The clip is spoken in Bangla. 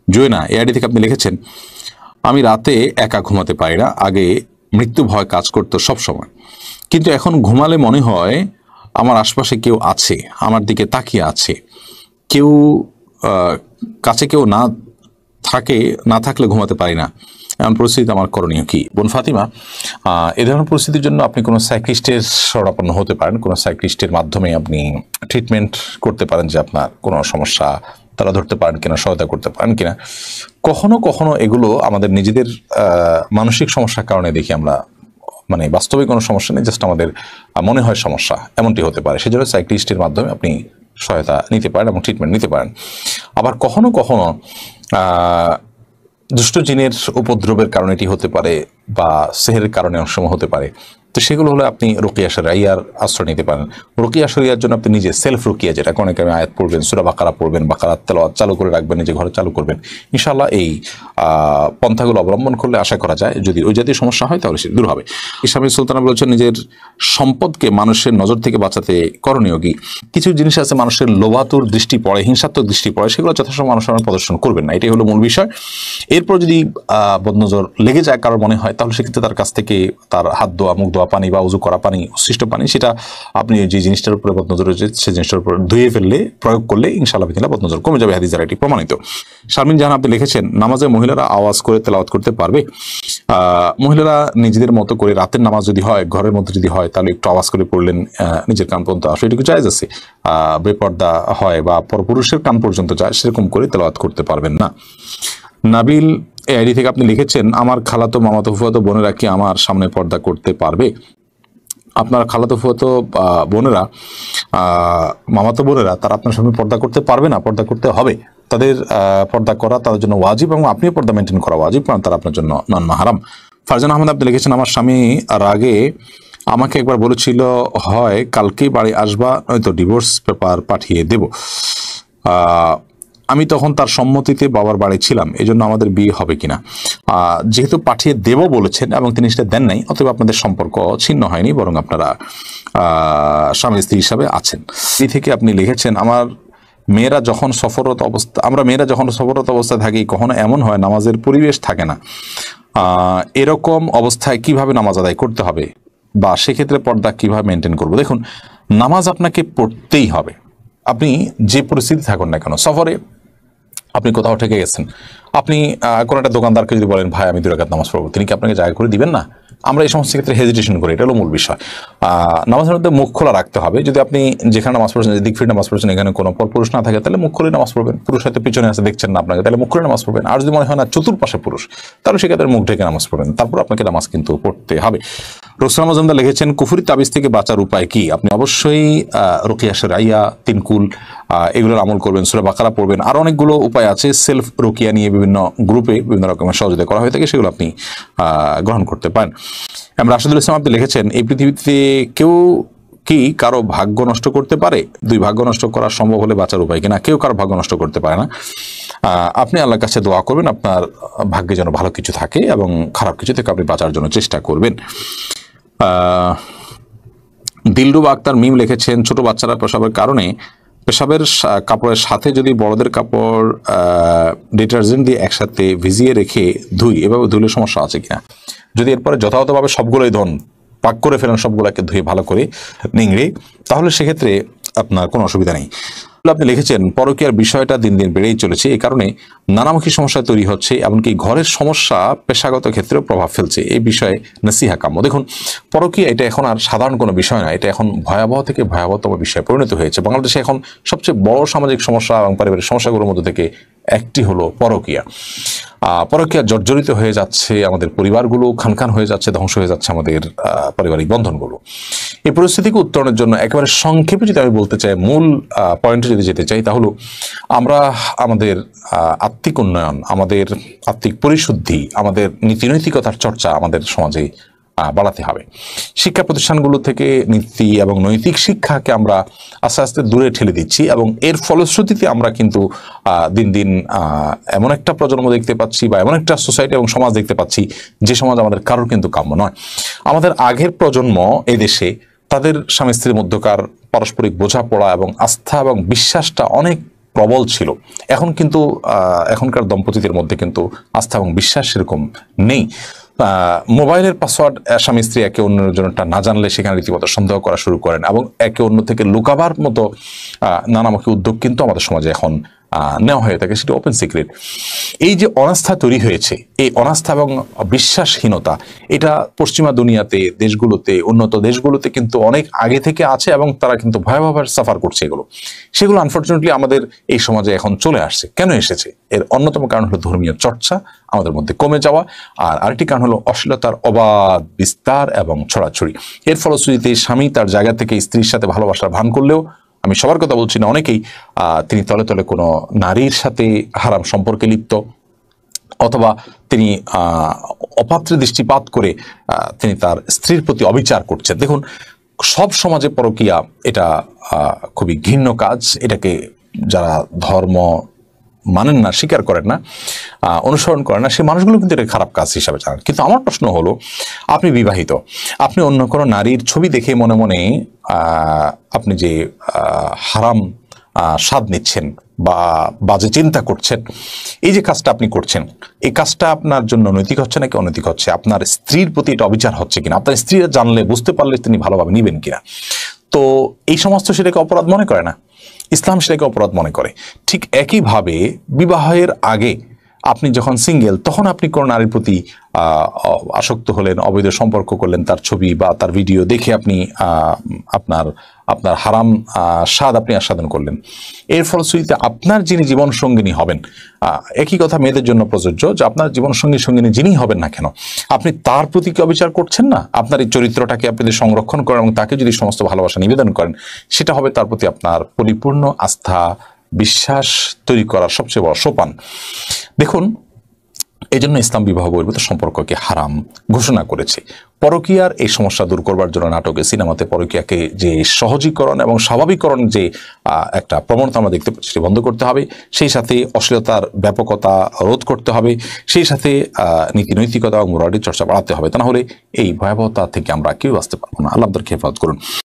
জয়না এআইডি থেকে আপনি লিখেছেন, আমি রাতে একা ঘুমাতে পারি না, আগে মৃত্যু ভয় কাজ করতো সব সময়, কিন্তু এখন ঘুমালে মনে হয় আমার আশপাশে কেউ আছে, আমার দিকে তাকিয়ে আছে। কেউ কাছে কেউ না থাকলে ঘুমাতে পারি না, এমন পরিস্থিতি আমার করণীয় কি? বোন ফাতিমা, এ ধরনের পরিস্থিতির জন্য আপনি কোনো সাইকিয়াট্রিস্টের শরণাপন্ন হতে পারেন। কোনো সাইকিয়াট্রিস্টের মাধ্যমে আপনি ট্রিটমেন্ট করতে পারেন যে আপনার কোনো সমস্যা তারা ধরতে পারেন কিনা, সহায়তা করতে পারেন কিনা। কখনো কখনো এগুলো আমাদের নিজেদের মানসিক সমস্যার কারণে দেখি আমরা, মানে বাস্তবে কোনো সমস্যা নেই, জাস্ট আমাদের মনে হয় সমস্যা, এমনটি হতে পারে। সেজন্য সাইকিয়াট্রিস্টের মাধ্যমে আপনি সহায়তা নিতে পারেন এবং ট্রিটমেন্ট নিতে পারেন। আবার কখনো কখনো দুষ্ট জিনের উপদ্রবের কারণে এটি হতে পারে, বা সেহের কারণে অনেক সময় হতে পারে। তো সেগুলো হলে আপনি রুকিয়া শরিয়ার আশ্রয় নিতে পারেন। রুকিয়া শরিয়ার জন্য আপনি নিজে সেলফ রুকিয়া, যেটা অনেকে আয়াত পড়বেন, সূরা বাকারা পড়বেন, বাকারাত তেলাওয়াত চালু করে রাখবেন, নিজে ঘরে চালু করবেন। ইনশাআল্লাহ এই পন্থাগুলো অবলম্বন করলে আশা করা যায় যদি ওই জাতীয় সমস্যা হয় তাহলে সেটা দূর হবে। ইসলামী সুলতানা বলেছেন, নিজের সম্পদকে মানুষের নজর থেকে বাঁচাতে করণীয় কি? কিছু জিনিস আছে মানুষের লোভাতুর দৃষ্টি পড়ে, হিংসাত্মক দৃষ্টি পড়ে, সেগুলো যথাসময় মানুষ প্রদর্শন করবেন না, এটাই হলো মূল বিষয়। এরপর যদি বদনজর লেগে যায় কারোর মনে হয়, তাহলে সেক্ষেত্রে তার কাছ থেকে তার হাত ধোয়া, মুখ ধোয়া পানি বা উজু করা পানি, উচ্ছিষ্ট পানি, সেটা আপনি যে জিনিসটার উপরে বদনজর রয়েছে সেই জিনিসটার উপর ধুয়ে ফেললে, প্রয়োগ করলে ইনশাআল্লাহ বিদিনিল্লাহ বদনজর কমে যাবে। হাদিস দ্বারা এটি প্রমাণিত। শারমিন জাহান আপনি লিখেছেন, নামাজে মহিলারা আওয়াজ করে তেলাওয়াত করতে পারবে? মহিলারা নিজেদের মতো করে, রাতের নামাজ যদি হয়, ঘরের মধ্যে যদি হয়, তাহলে একটু আওয়াজ করে পড়লেন, নিজের কান পর্যন্ত আসলে এটুকু জায়েজ আছে। বেপর্দা হয় বা পরপুরুষের কান পর্যন্ত যায়, সেরকম করে তেলাওয়াত করতে পারবেন না। নাবিল এআইডি থেকে আপনি লিখেছেন, আমার খালাতো মামাতো ফুফাতো বোনেরা কি আমার সামনে পর্দা করতে পারবে? আপনার খালাতো ফুফাতো বোনেরা, মামাতো বোনেরা, তারা আপনার সামনে পর্দা করতে পারবে না, পর্দা করতে হবে। তাদের পর্দা করা তাদের জন্য ওয়াজিব, এবং আপনিও পর্দা মেনটেন করা ওয়াজিব, কারণ তারা আপনার জন্য নন মাহারাম। ফারজান আহমেদ আপনি লিখেছেন, আমার স্বামী রাগে আমাকে একবার বলেছিল, হয় কালকেই বাড়ি আসবা, নয়তো ডিভোর্স পেপার পাঠিয়ে দেব। আমি তখন তার সম্মতিতে বাবার বাড়ি ছিলাম, এই জন্য আমাদের বিয়ে হবে কিনা? যেহেতু পাঠিয়ে দেব বলেছেন এবং তিনি সেটা দেন নাই, অতএব আপনাদের সম্পর্ক ছিন্ন হয়নি, বরং আপনারা স্বামী স্ত্রী হিসাবে আছেন। এই থেকে আপনি লিখেছেন, আমরা মেয়েরা যখন সফররত অবস্থায় থাকি, কখনো এমন হয় নামাজের পরিবেশ থাকে না, এরকম অবস্থায় কিভাবে নামাজ আদায় করতে হবে, বা সেক্ষেত্রে পর্দা কিভাবে মেনটেন করব? দেখুন, নামাজ আপনাকে পড়তেই হবে, আপনি যে পরিস্থিতি থাকুন না কেন। সফরে আপনি কোথাও ঠেকে গেছেন, আপনি কোনো একটা দোকানদারকে যদি বলেন, ভাই আমি 2 রাকাত নামাজ পড়বো, তিনি কি আপনাকে জায়গা করে দিবেন না? আমরা এই সমস্ত ক্ষেত্রে হেজিটেশন করি, এটা হলো মূল বিষয়। নামাজের মধ্যে মুখ খোলা রাখতে হবে। যদি আপনি যেখানে নামাজ পড়ছেন, দিক ফিরে নামাজ পড়ছেন, এখানে কোনো পুরুষ না থাকে, তাহলে মুখ খুলে নামাজ পড়বেন। পুরুষ হয়তো পিছনে আছে, দেখছেন না আপনাকে, তাহলে মুখ খুলে নামাজ পড়বেন। আর যদি মনে হয় না চতুর্পাশে পুরুশ, তাহলে সেক্ষেত্রে মুখ ঢেকে নামাজ পড়বেন। তারপর আপনাকে নামাজ কিন্তু পড়তে হবে। রোসলাম মজুমদার লিখেছেন, কুফরি তাবিজ থেকে বাঁচার উপায় কি? আপনি অবশ্যই রুকিয়া শরিয়া, 3 কুল, এগুলোর আমল করবেন, সূরা বাকারা পড়বেন। আর অনেকগুলো উপায় আছে সেলফ রুকিয়া নিয়ে, বিভিন্ন গ্রুপে বিভিন্ন রকমের সহযোগিতা করা হয়ে থাকে, সেগুলো আপনি গ্রহণ করতে পারেন। রাশেদুল ইসলাম আপনি লিখেছেন, এই পৃথিবীতে কেউ কি কারো ভাগ্য নষ্ট করতে পারে? 2 ভাগ্য নষ্ট করা সম্ভব হলে বাঁচার উপায় কিনা? কেউ কারো ভাগ্য নষ্ট করতে পারে না। আপনি আল্লাহর কাছে দোয়া করবেন আপনার ভাগ্যে যেন ভালো কিছু থাকে, এবং খারাপ কিছু থেকে আপনি বাঁচার জন্য চেষ্টা করবেন। দিলরুবা আক্তার মিম লিখেছেন, ছোট বাচ্চারা পেশাবের কাপড়ের সাথে যদি বড়দের কাপড় ডিটারজেন্ট দিয়ে একসাথে ভিজিয়ে রেখে ধুই, এভাবে ধুলে সমস্যা আছে কিনা? যদি এরপরে যথাযথভাবে সবগুলোই পাক করে ফেলেন, সবগুলোকে ধুয়ে ভালো করে নিংড়ে, তাহলে সেক্ষেত্রে আপনার কোনো অসুবিধা নেই। আপনি লিখেছেন, পরকীয়ার বিষয়টা দিন দিন বেড়েই চলেছে, এই কারণে নানামুখী সমস্যা তৈরি হচ্ছে, এমনকি ঘরের সমস্যা পেশাগত ক্ষেত্রেও প্রভাব ফেলছে। এই বিষয়ে নসিহা কাম্য। দেখুন, পরকীয়া এটা এখন আর সাধারণ কোনো বিষয় না, এটা এখন ভয়াবহ থেকে ভয়াবহতম বিষয়ে পরিণত হয়েছে। বাংলাদেশে এখন সবচেয়ে বড় সামাজিক সমস্যা এবং পারিবারিক সমস্যাগুলোর মধ্যে থেকে একটি হলো পরকীয়া। পরকীয়া জর্জরিত হয়ে যাচ্ছে আমাদের পরিবারগুলো, খানখান হয়ে যাচ্ছে, ধ্বংস হয়ে যাচ্ছে আমাদের পারিবারিক বন্ধনগুলো। এই পরিস্থিতিকে উত্তরণের জন্য একেবারে সংক্ষেপে যদি আমি বলতে চাই, মূল পয়েন্টে যদি যেতে চাই, তাহলে আমরা আমাদের আত্মিক উন্নয়ন, আমাদের আত্মিক পরিশুদ্ধি, আমাদের নীতিনৈতিকতার চর্চা আমাদের সমাজে বাড়াতে হবে। শিক্ষা প্রতিষ্ঠানগুলো থেকে নীতি এবং নৈতিক শিক্ষাকে আমরা আস্তে আস্তে দূরে ঠেলে দিচ্ছি, এবং এর ফলশ্রুতিতে আমরা কিন্তু দিন দিন এমন একটা প্রজন্ম দেখতে পাচ্ছি, বা এমন একটা সোসাইটি এবং সমাজ দেখতে পাচ্ছি, যে সমাজ আমাদের কারোর কিন্তু কাম্য নয়। আমাদের আগের প্রজন্ম এদেশে তাদের স্বামী স্ত্রীর মধ্যকার পারস্পরিক বোঝাপড়া এবং আস্থা এবং বিশ্বাসটা অনেক প্রবল ছিল। এখন কিন্তু এখনকার দম্পতিদের মধ্যে কিন্তু আস্থা এবং বিশ্বাস সেরকম নেই। মোবাইলের পাসওয়ার্ড স্বামী স্ত্রী একে অন্যের জন্যটা না জানলে সেখানে রীতিমতো সন্দেহ করা শুরু করেন এবং একে অন্য থেকে লুকাবার মতো নানামুখী উদ্যোগ কিন্তু আমাদের সমাজে এখন নেওয়া হয়ে থাকে, সেটা ওপেন সিক্রেট। এই যে অনাস্থা তৈরি হয়েছে, এই অনাস্থা এবং বিশ্বাসহীনতা এটা পশ্চিমা দুনিয়াতে, দেশগুলোতে, উন্নত দেশগুলোতে কিন্তু অনেক আগে থেকে আছে এবং তারা কিন্তু ভয়াবহ সাফার করছে সেগুলো আনফর্চুনেটলি আমাদের এই সমাজে এখন চলে আসছে। কেন এসেছে? এর অন্যতম কারণ হলো ধর্মীয় চর্চা আমাদের মধ্যে কমে যাওয়া, আর আরেকটি কারণ হলো অশ্লীলতার অবাধ বিস্তার এবং ছড়াছড়ি। এর ফলশ্রুতিতে স্বামী তার জায়গা থেকে স্ত্রীর সাথে ভালোবাসার ভান করলেও, আমি সবার কথা বলছি না, অনেকেই তিনি তলে তলে কোনো নারীর সাথে হারাম সম্পর্কে লিপ্ত, অথবা তিনি অপাত্রে দৃষ্টিপাত করে তিনি তার স্ত্রীর প্রতি অবিচার করছেন। দেখুন, সব সমাজে পরকীয়া এটা খুবই ঘৃণ্য কাজ। এটাকে যারা ধর্ম মানেন না, স্বীকার করেন না, অনুসরণ করেন না, সেই মানুষগুলো কিন্তু এটা খারাপ কাজ হিসাবে জানেন। কিন্তু আমার প্রশ্ন হলো, আপনি বিবাহিত, আপনি অন্য কোনো নারীর ছবি দেখে মনে মনে আপনি যে হারাম স্বাদ নিচ্ছেন বা বাজে চিন্তা করছেন, এই যে কাজটা আপনি করছেন, এই কাজটা আপনার জন্য নৈতিক হচ্ছে নাকি অনৈতিক হচ্ছে? আপনার স্ত্রীর প্রতি এটা অবিচার হচ্ছে কিনা? আপনার স্ত্রীরা জানলে, বুঝতে পারলে তিনি ভালোভাবে নিবেন কিনা? তো এই সমস্ত সেটাকে অপরাধ মনে করে না, ইসলাম সেটাকে অপরাধ মনে করে। ঠিক একইভাবে বিবাহের আগে আপনি যখন সিঙ্গেল, তখন আপনি কোনো নারীর প্রতি আসক্ত হলেন, অবৈধ সম্পর্ক করলেন, তার ছবি বা তার ভিডিও দেখে আপনি আপনার হারাম স্বাদ আপনি আস্বাদন করলেন। এর ফলশ্রুতিতে আপনার যিনি জীবনসঙ্গিনী হবেন, একই কথা মেয়েদের জন্য প্রযোজ্য, যে আপনার জীবনসঙ্গিনী যিনি হবেন না কেন, আপনি তার প্রতি কি অবিচার করছেন না? আপনার এই চরিত্রটাকে আপনি যদি সংরক্ষণ করেন এবং তাকে যদি সমস্ত ভালোবাসা নিবেদন করেন, সেটা হবে তার প্রতি আপনার পরিপূর্ণ আস্থা, বিশ্বাস তৈরি করার সবচেয়ে বড় সোপান। দেখুন, এই জন্য ইসলাম বিবাহ বহির্ভূত সম্পর্ককে হারাম ঘোষণা করেছে। পরকীয়ার এই সমস্যা দূর করবার জন্য নাটকে, সিনেমাতে পরকীয়াকে যে সহজীকরণ এবং স্বাভাবিকরণ যে একটা প্রবণতা আমরা দেখতে পাচ্ছি, বন্ধ করতে হবে। সেই সাথে অশ্লীলতার ব্যাপকতা রোধ করতে হবে। সেই সাথে নীতি নৈতিকতা এবং মোরালিটির চর্চা বাড়াতে হবে। তা না হলে এই ভয়াবহতা থেকে আমরা কেউ বাঁচতে পারবো না। আল্লাহ আমাদেরকে হেফাজত করুন।